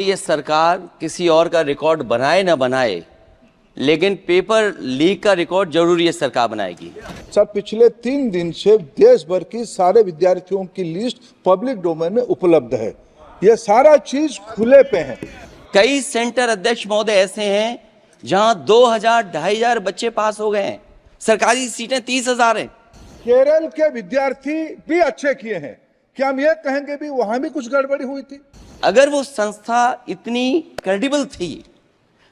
ये सरकार किसी और का रिकॉर्ड बनाए ना बनाए, लेकिन पेपर लीक का रिकॉर्ड जरूर ये सरकार बनाएगी। सर, पिछले 3 दिन से देश भर की सारे विद्यार्थियों की लिस्ट पब्लिक डोमेन में उपलब्ध है। ये सारा चीज खुले पे है। कई सेंटर अध्यक्ष महोदय ऐसे हैं जहां 2000, 2500 बच्चे पास हो गए हैं। सरकारी सीटें 30,000 हैं। केरल के विद्यार्थी भी अच्छे किए हैं। क्या हम ये कहेंगे भी वहां भी कुछ गड़बड़ी हुई थी? अगर वो संस्था इतनी क्रेडिबल थी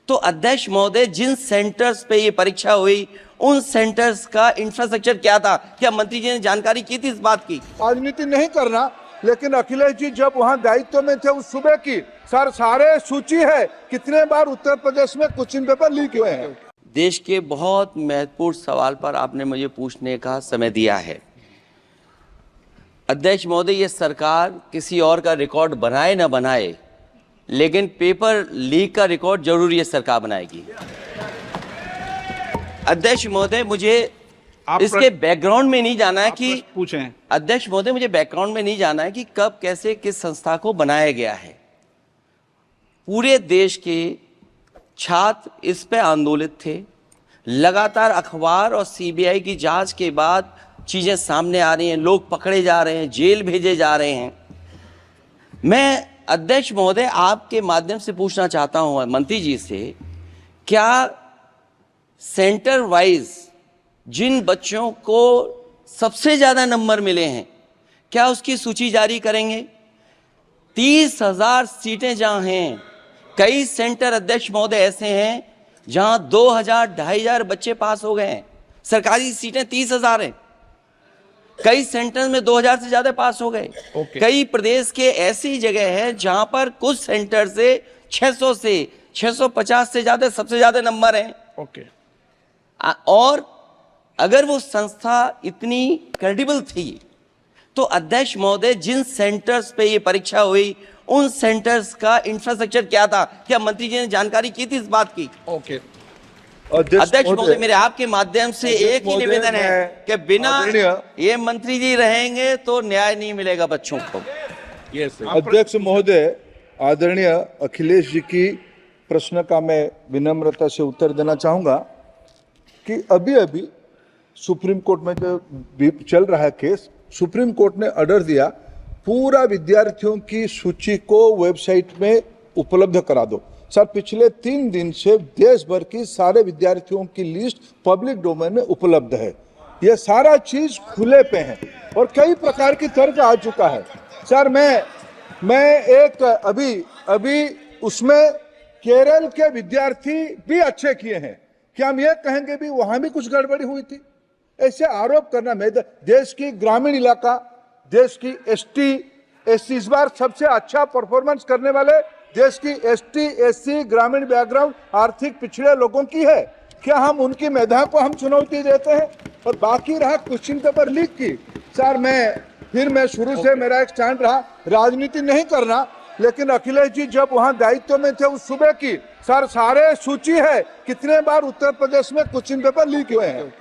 तो अध्यक्ष महोदय जिन सेंटर्स पे ये परीक्षा हुई उन सेंटर्स का इंफ्रास्ट्रक्चर क्या था? क्या मंत्री जी ने जानकारी की थी इस बात की? राजनीति नहीं करना, लेकिन अखिलेश जी जब वहां दायित्व में थे उस सूबे की सर सारे सूची है कितने बार उत्तर प्रदेश में क्वेश्चन पेपर लीक हुए हैं। देश के बहुत महत्वपूर्ण सवाल पर आपने मुझे पूछने का समय दिया है। अध्यक्ष महोदय, ये सरकार किसी और का रिकॉर्ड बनाए ना बनाए, लेकिन पेपर लीक का रिकॉर्ड जरूर ये सरकार बनाएगी। अध्यक्ष महोदय, मुझे इसके बैकग्राउंड में नहीं जाना है कि पूछें। अध्यक्ष महोदय, मुझे बैकग्राउंड में नहीं जाना है कि कब कैसे किस संस्था को बनाया गया है। पूरे देश के छात्र इस पे आंदोलित थे। लगातार अखबार और सीबीआई की जांच के बाद चीजें सामने आ रही हैं, लोग पकड़े जा रहे हैं, जेल भेजे जा रहे हैं। मैं अध्यक्ष महोदय आपके माध्यम से पूछना चाहता हूं मंत्री जी से, क्या सेंटर वाइज जिन बच्चों को सबसे ज्यादा नंबर मिले हैं क्या उसकी सूची जारी करेंगे? 30,000 सीटें जहां हैं, कई सेंटर अध्यक्ष महोदय ऐसे हैं जहां 2000, 2500 बच्चे पास हो गए हैं। सरकारी सीटें 30,000 हैं। कई सेंटर में 2000 से ज्यादा पास हो गए। कई प्रदेश के ऐसी जगह है जहां पर कुछ सेंटर से 600 से 650 से ज्यादा सबसे ज्यादा नंबर हैं। और अगर वो संस्था इतनी क्रेडिबल थी तो अध्यक्ष महोदय जिन सेंटर्स पे ये परीक्षा हुई उन सेंटर्स का इंफ्रास्ट्रक्चर क्या था? क्या मंत्री जी ने जानकारी की थी इस बात की? अध्यक्ष महोदय, मेरे आपके माध्यम से एक ही निवेदन है कि बिना ये मंत्री जी रहेंगे तो न्याय नहीं मिलेगा बच्चों को। अध्यक्ष महोदय, आदरणीय अखिलेश जी की प्रश्न का मैं विनम्रता से उत्तर देना चाहूंगा कि अभी अभी सुप्रीम कोर्ट में जो चल रहा है केस, सुप्रीम कोर्ट ने ऑर्डर दिया पूरा विद्यार्थियों की सूची को वेबसाइट में उपलब्ध करा दो। सर, पिछले 3 दिन से देश भर की सारे विद्यार्थियों की लिस्ट पब्लिक डोमेन में उपलब्ध है। ये सारा चीज खुले पे है और कई प्रकार की तर्क आ चुका है। सर, मैं एक अभी उसमें केरल के विद्यार्थी भी अच्छे किए हैं। क्या हम ये कहेंगे भी वहां भी कुछ गड़बड़ी हुई थी? ऐसे आरोप करना, मैं देश की ग्रामीण इलाका, देश की एसटी, एससी इस बार सबसे अच्छा परफॉर्मेंस करने वाले देश की एसटी, एससी, ग्रामीण बैकग्राउंड, आर्थिक पिछड़े लोगों की है। क्या हम उनकी मेधा को हम चुनौती देते हैं? और बाकी रहा क्वेश्चन पेपर लीक की, सर मैं शुरू से मेरा एक स्टैंड रहा, राजनीति नहीं करना, लेकिन अखिलेश जी जब वहां दायित्व में थे उस सूबे की सर सारे सूची है कितने बार उत्तर प्रदेश में क्वेश्चन पेपर लीक हुए हैं।